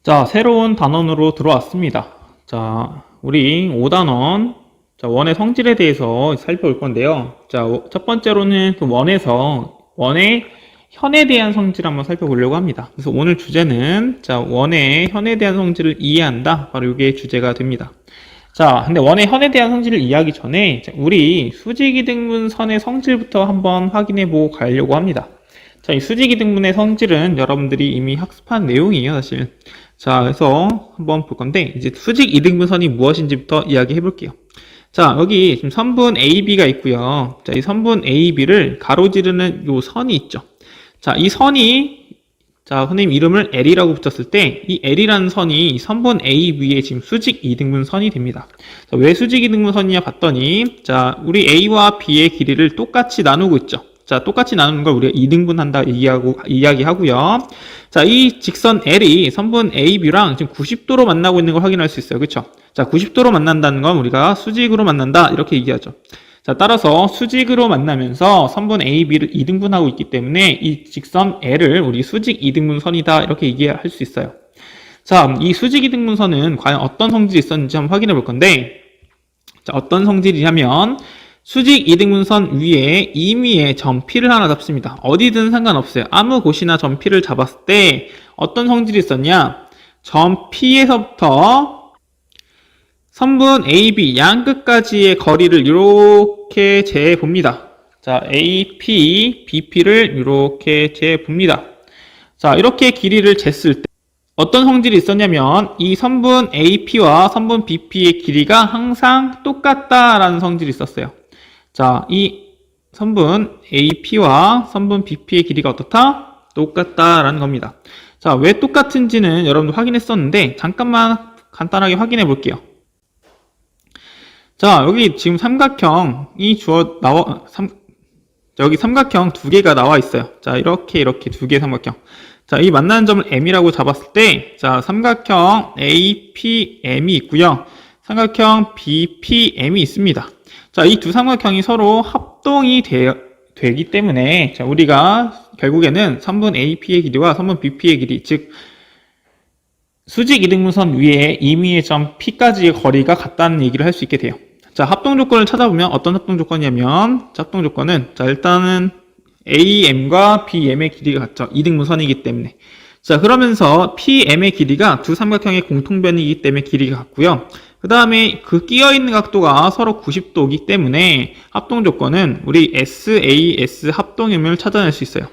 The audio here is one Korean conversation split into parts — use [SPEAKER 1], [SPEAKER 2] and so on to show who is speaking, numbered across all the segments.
[SPEAKER 1] 자, 새로운 단원으로 들어왔습니다. 자, 우리 5단원, 자, 원의 성질에 대해서 살펴볼 건데요. 자, 첫 번째로는 그 원의 현에 대한 성질 한번 살펴보려고 합니다. 그래서 오늘 주제는, 자, 원의 현에 대한 성질을 이해한다. 바로 이게 주제가 됩니다. 자, 근데 원의 현에 대한 성질을 이해하기 전에, 자, 우리 수직이등분선의 성질부터 한번 확인해 보고 가려고 합니다. 자, 이 수직이등분의 성질은 여러분들이 이미 학습한 내용이에요, 사실. 자, 그래서 한번 볼 건데, 이제 수직 이등분선이 무엇인지부터 이야기해 볼게요. 자, 여기 지금 선분 AB가 있고요. 자, 이 선분 AB를 가로지르는 요 선이 있죠. 자, 이 선이, 자, 선생님 이름을 L이라고 붙였을 때, 이 L이라는 선이 선분 AB의 지금 수직 이등분선이 됩니다. 자, 왜 수직 이등분선이냐 봤더니, 자, 우리 A와 B의 길이를 똑같이 나누고 있죠. 자, 똑같이 나누는 걸 우리가 이등분한다 이야기하고요. 자, 이 직선 L이 선분 AB랑 지금 90도로 만나고 있는 걸 확인할 수 있어요. 그쵸? 자, 90도로 만난다는 건 우리가 수직으로 만난다. 이렇게 얘기하죠. 자, 따라서 수직으로 만나면서 선분 AB를 이등분하고 있기 때문에 이 직선 L을 우리 수직 이등분선이다. 이렇게 얘기할 수 있어요. 자, 이 수직 이등분선은 과연 어떤 성질이 있었는지 한번 확인해 볼 건데, 자, 어떤 성질이냐면, 수직 이등분선 위에 임의의 점 P를 하나 잡습니다. 어디든 상관없어요. 아무 곳이나 점 P를 잡았을 때 어떤 성질이 있었냐? 점 P에서부터 선분 AB 양 끝까지의 거리를 이렇게 재봅니다. 자, AP, BP를 이렇게 재봅니다. 자, 이렇게 길이를 쟀을 때 어떤 성질이 있었냐면 이 선분 AP와 선분 BP의 길이가 항상 똑같다라는 성질이 있었어요. 자, 이 선분 AP와 선분 BP의 길이가 어떻다? 똑같다라는 겁니다. 자, 왜 똑같은지는 여러분들 확인했었는데 잠깐만 간단하게 확인해 볼게요. 자, 여기 지금 삼각형이 여기 삼각형 두 개가 나와 있어요. 자, 이렇게 두 개의 삼각형. 자, 이 만나는 점을 M이라고 잡았을 때, 자, 삼각형 APM이 있고요. 삼각형 BPM이 있습니다. 자, 이 두 삼각형이 서로 합동이 되기 때문에, 자, 우리가 결국에는 선분 AP의 길이와 선분 BP의 길이, 즉, 수직 이등분선 위에 임의의 점 P까지의 거리가 같다는 얘기를 할 수 있게 돼요. 자, 합동 조건을 찾아보면 어떤 합동 조건이냐면, 자, 합동 조건은, 자, 일단은 AM과 BM의 길이가 같죠. 이등분선이기 때문에. 자, 그러면서 PM의 길이가 두 삼각형의 공통변이기 때문에 길이가 같고요. 그 다음에 그 끼어있는 각도가 서로 90도이기 때문에 합동 조건은 우리 SAS 합동임을 찾아낼 수 있어요.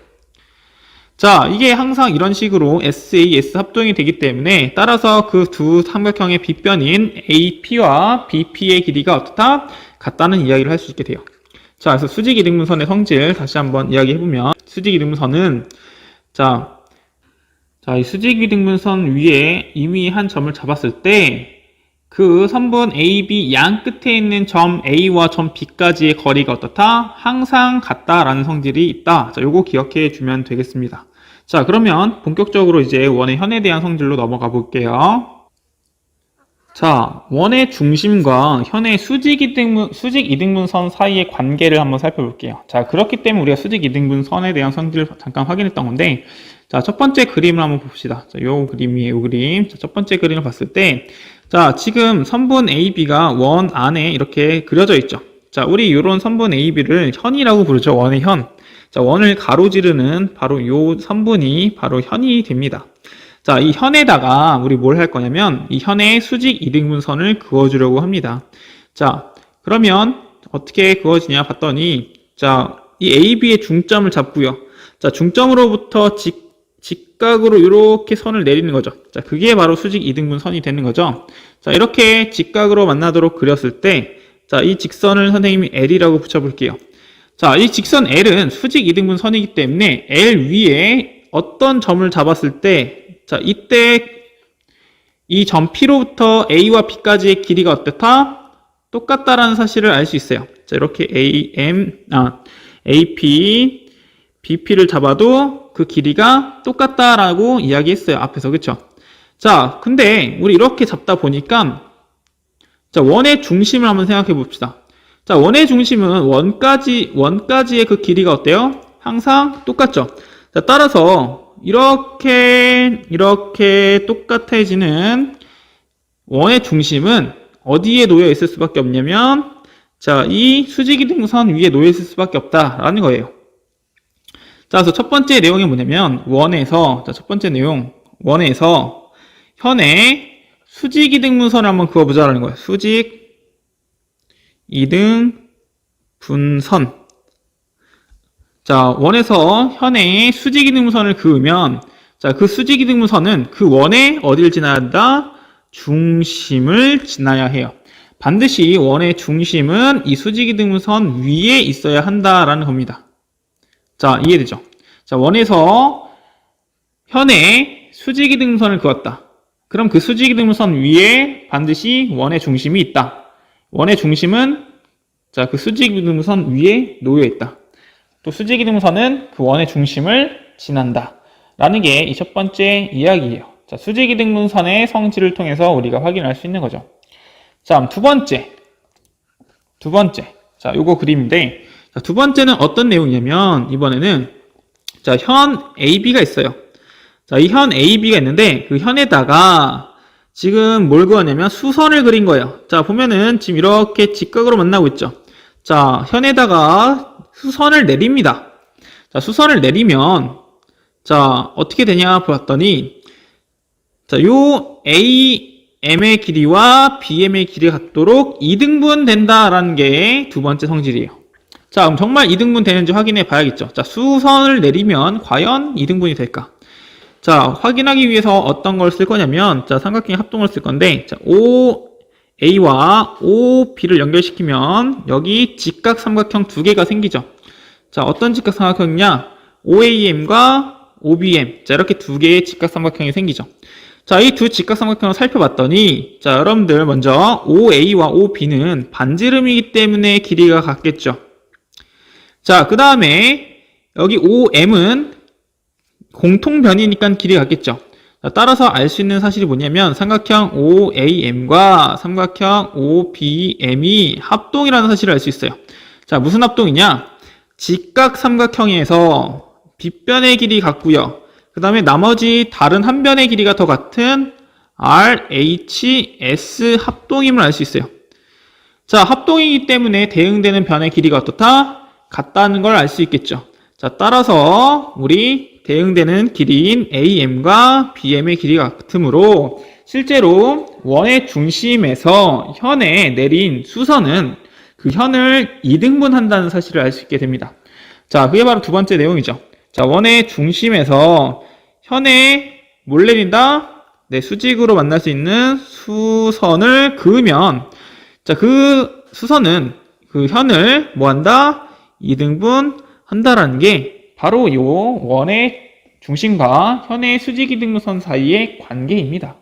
[SPEAKER 1] 자, 이게 항상 이런 식으로 SAS 합동이 되기 때문에 따라서 그 두 삼각형의 빗변인 AP와 BP의 길이가 어떻다? 같다는 이야기를 할 수 있게 돼요. 자, 그래서 수직 이등분선의 성질 다시 한번 이야기해보면 수직 이등분선은 자, 이 수직 이등분선 위에 임의 한 점을 잡았을 때 그 선분 AB 양 끝에 있는 점 A와 점 B까지의 거리가 어떻다? 항상 같다라는 성질이 있다. 자, 요거 기억해 주면 되겠습니다. 자, 그러면 본격적으로 이제 원의 현에 대한 성질로 넘어가 볼게요. 자, 원의 중심과 현의 수직 이등분선 사이의 관계를 한번 살펴볼게요. 자, 그렇기 때문에 우리가 수직 이등분선에 대한 성질을 잠깐 확인했던 건데, 자, 첫 번째 그림을 한번 봅시다. 자, 요 그림이에요, 요 그림. 자, 첫 번째 그림을 봤을 때, 자, 지금 선분 AB가 원 안에 이렇게 그려져 있죠. 자, 우리 이런 선분 AB를 현이라고 부르죠. 원의 현. 자, 원을 가로지르는 바로 요 선분이 바로 현이 됩니다. 자, 이 현에다가 우리 뭘 할 거냐면 이 현에 수직 이등분선을 그어주려고 합니다. 자, 그러면 어떻게 그어지냐 봤더니, 자, 이 AB의 중점을 잡고요. 자, 중점으로부터 직각으로 이렇게 선을 내리는 거죠. 자, 그게 바로 수직 이등분선이 되는 거죠. 자, 이렇게 직각으로 만나도록 그렸을 때, 자, 이 직선을 선생님이 L이라고 붙여볼게요. 자, 이 직선 L은 수직 이등분선이기 때문에 L 위에 어떤 점을 잡았을 때, 자, 이때 이 점 P로부터 A와 B까지의 길이가 어떻다? 똑같다라는 사실을 알 수 있어요. 자, 이렇게 AP, BP를 잡아도 그 길이가 똑같다라고 이야기했어요. 앞에서. 그쵸? 자, 근데 우리 이렇게 잡다 보니까 자, 원의 중심을 한번 생각해 봅시다. 자, 원의 중심은 원까지의 그 길이가 어때요? 항상 똑같죠. 자, 따라서 이렇게 똑같아지는 원의 중심은 어디에 놓여 있을 수밖에 없냐면, 자, 이 수직이등분 위에 놓여 있을 수밖에 없다라는 거예요. 자, 그래서 첫 번째 내용이 뭐냐면, 자, 첫 번째 내용, 원에서 현의 수직이등분선을 한번 그어보자라는 거예요. 수직이등분선. 자, 원에서 현의 수직이등분선을 그으면, 자, 그 수직이등분선은 그 원의 어디를 지나야 한다? 중심을 지나야 해요. 반드시 원의 중심은 이 수직이등분선 위에 있어야 한다라는 겁니다. 자, 이해되죠? 자, 원에서 현의 수직이등분선을 그었다. 그럼 그 수직이등분선 위에 반드시 원의 중심이 있다. 원의 중심은, 자, 그 수직이등분선 위에 놓여 있다. 또 수직이등분선은 그 원의 중심을 지난다. 라는 게 이 첫 번째 이야기예요. 자, 수직이등분선의 성질을 통해서 우리가 확인할 수 있는 거죠. 자, 두 번째. 자, 요거 그림인데, 자, 두 번째는 어떤 내용이냐면, 이번에는, 자, 현 AB가 있어요. 자, 이 현 AB가 있는데, 그 현에다가, 지금 뭘 그었냐면, 수선을 그린 거예요. 자, 보면은, 지금 이렇게 직각으로 만나고 있죠. 자, 현에다가 수선을 내립니다. 자, 수선을 내리면, 자, 어떻게 되냐 봤더니, 자, 요 AM의 길이와 BM의 길이가 같도록 2등분 된다라는 게 두 번째 성질이에요. 자, 그럼 정말 2등분 되는지 확인해 봐야겠죠. 자, 수선을 내리면 과연 2등분이 될까? 자, 확인하기 위해서 어떤 걸 쓸 거냐면, 자, 삼각형의 합동을 쓸 건데, 자, OA와 OB를 연결시키면 여기 직각 삼각형 두 개가 생기죠. 자, 어떤 직각 삼각형이냐? OAM과 OBM. 자, 이렇게 두 개의 직각 삼각형이 생기죠. 자, 이 두 직각 삼각형을 살펴봤더니, 자, 여러분들 먼저 OA와 OB는 반지름이기 때문에 길이가 같겠죠. 자, 그 다음에 여기 OM은 공통변이니까 길이가 같겠죠. 자, 따라서 알 수 있는 사실이 뭐냐면 삼각형 OAM과 삼각형 OBM이 합동이라는 사실을 알 수 있어요. 자, 무슨 합동이냐? 직각 삼각형에서 빗변의 길이 같고요. 그 다음에 나머지 다른 한 변의 길이가 더 같은 RHS 합동임을 알 수 있어요. 자, 합동이기 때문에 대응되는 변의 길이가 어떻다? 같다는 걸 알 수 있겠죠. 자, 따라서 우리 대응되는 길이인 AM과 BM의 길이가 같으므로 실제로 원의 중심에서 현에 내린 수선은 그 현을 2등분한다는 사실을 알 수 있게 됩니다. 자, 그게 바로 두 번째 내용이죠. 자, 원의 중심에서 현에 뭘 내린다? 네, 수직으로 만날 수 있는 수선을 그으면, 자, 그 수선은 그 현을 뭐 한다? 2등분 한다라는 게 바로 요 원의 중심과 현의 수직 2등분선 사이의 관계입니다.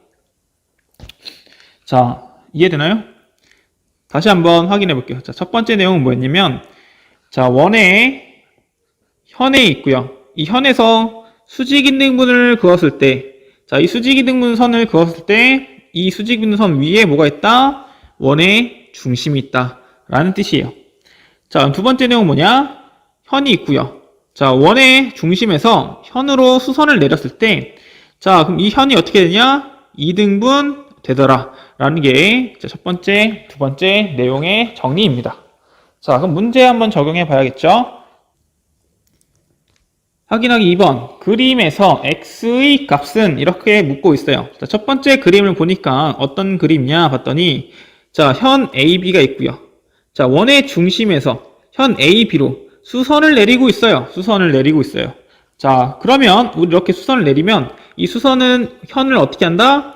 [SPEAKER 1] 자, 이해되나요? 다시 한번 확인해 볼게요. 자, 첫 번째 내용은 뭐였냐면, 자, 원의 현에 있고요. 이 현에서 수직 2등분을 그었을 때, 자, 이 수직 2등분선을 그었을 때, 이 수직 2등분선 위에 뭐가 있다? 원의 중심이 있다. 라는 뜻이에요. 자, 두 번째 내용은 뭐냐? 현이 있고요. 자, 원의 중심에서 현으로 수선을 내렸을 때, 자, 그럼 이 현이 어떻게 되냐? 2등분 되더라. 라는 게 첫 번째, 두 번째 내용의 정리입니다. 자, 그럼 문제 한번 적용해 봐야겠죠? 확인하기 2번. 그림에서 x의 값은 이렇게 묻고 있어요. 자, 첫 번째 그림을 보니까 어떤 그림이냐 봤더니, 자, 현 AB가 있고요. 자, 원의 중심에서 현 AB로 수선을 내리고 있어요. 수선을 내리고 있어요. 자, 그러면 우리 이렇게 수선을 내리면 이 수선은 현을 어떻게 한다?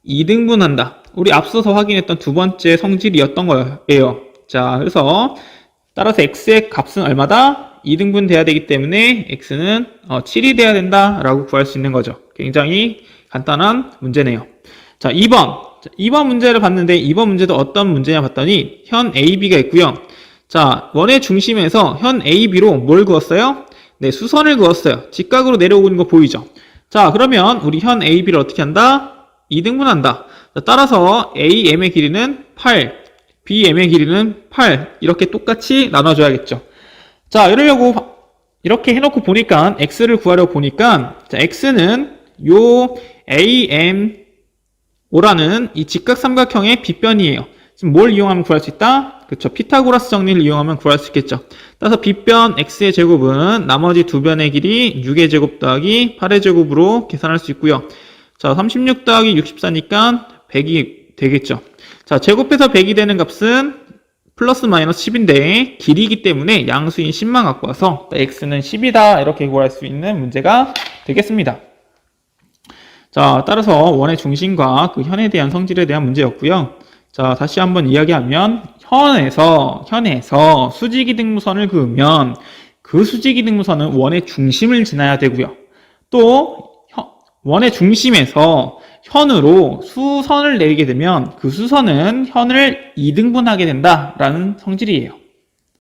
[SPEAKER 1] 2등분 한다. 우리 앞서서 확인했던 두 번째 성질이었던 거예요. 자, 그래서 따라서 x의 값은 얼마다? 2등분 돼야 되기 때문에 x는 7이 돼야 된다라고 구할 수 있는 거죠. 굉장히 간단한 문제네요. 자, 2번. 자, 2번 문제를 봤는데 2번 문제도 어떤 문제냐 봤더니 현 AB가 있고요. 자, 원의 중심에서 현 AB로 뭘 그었어요? 네, 수선을 그었어요. 직각으로 내려오고 있는 거 보이죠? 자, 그러면 우리 현 AB를 어떻게 한다? 2등분 한다. 자, 따라서 AM의 길이는 8, BM의 길이는 8 이렇게 똑같이 나눠줘야겠죠. 자, 이러려고 이렇게 해놓고 보니까 x를 구하려고 보니까 자, x는 요 AMO라는 이 직각삼각형의 빗변이에요. 지금 뭘 이용하면 구할 수 있다? 그쵸, 피타고라스 정리를 이용하면 구할 수 있겠죠. 따라서 빗변 x의 제곱은 나머지 두 변의 길이 6의 제곱 더하기 8의 제곱으로 계산할 수 있고요. 자, 36 더하기 64니까 100이 되겠죠. 자, 제곱해서 100이 되는 값은 플러스 마이너스 10인데 길이기 때문에 양수인 10만 갖고 와서 x는 10이다 이렇게 구할 수 있는 문제가 되겠습니다. 자, 따라서 원의 중심과 그 현에 대한 성질에 대한 문제였고요. 자, 다시 한번 이야기하면 현에서 수직이등무선을 그으면 그 수직이등무선은 원의 중심을 지나야 되고요. 또 원의 중심에서 현으로 수선을 내리게 되면 그 수선은 현을 2등분하게 된다라는 성질이에요.